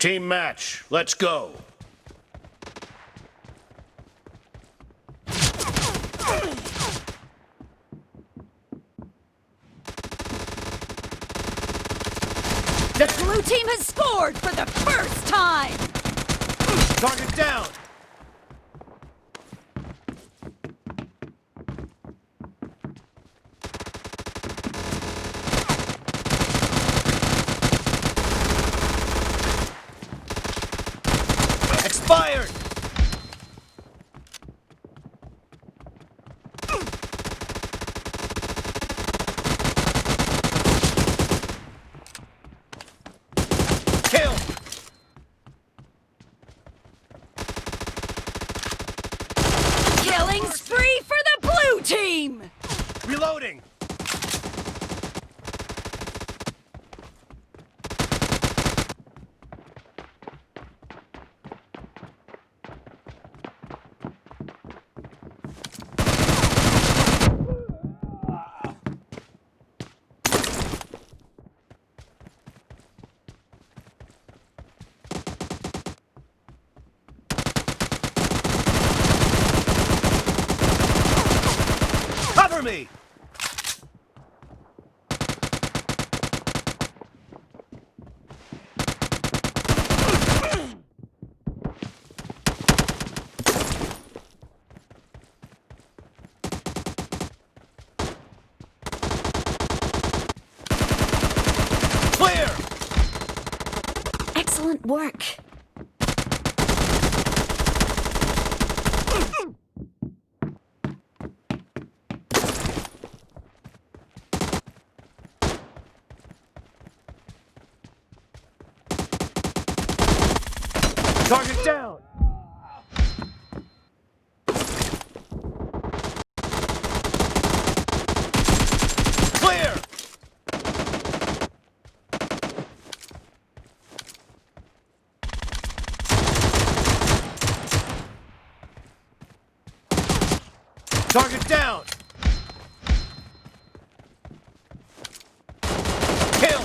Team match, let's go. The blue team has scored for the first time! Target down! Expired! Kill! Killing spree for the blue team! Reloading! Cover me! Clear! Excellent work. Target down! Clear! Target down! Kill!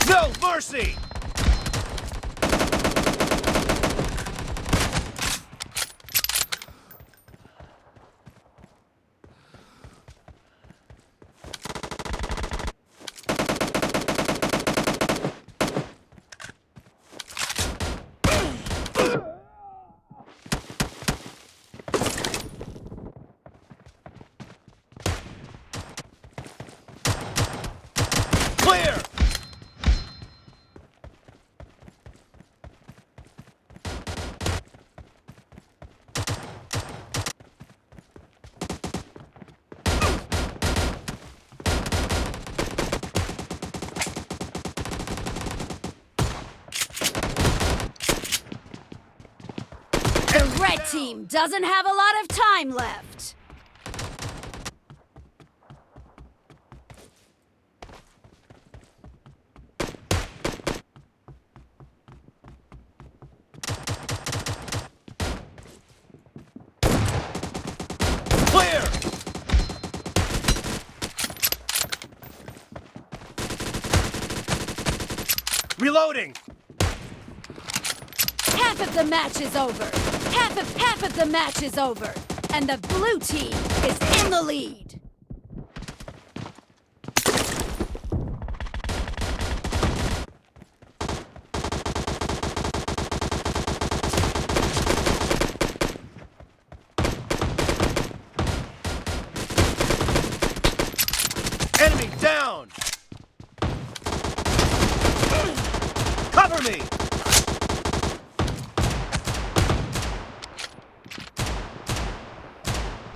No mercy! Clear! The red team doesn't have a lot of time left. Clear! Reloading! Half of the match is over. Half of the match is over, and the blue team is in the lead. Enemy down! Cover me!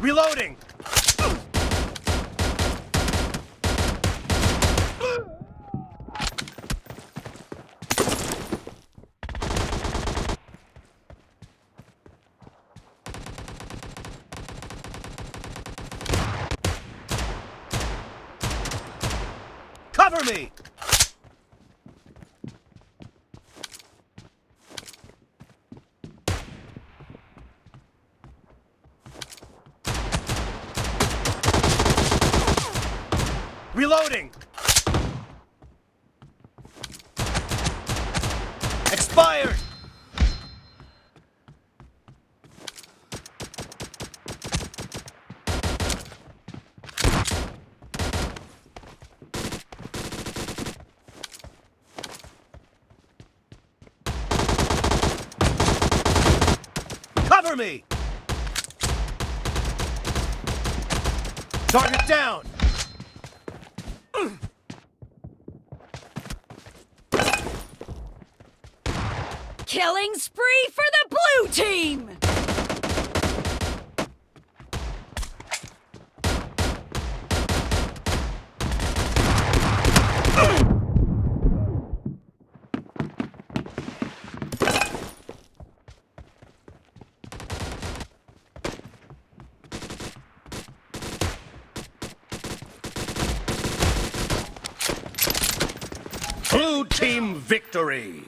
Reloading! Cover me! Reloading! Expired! Cover me! Target down! Killing spree for the blue team! Blue team victory!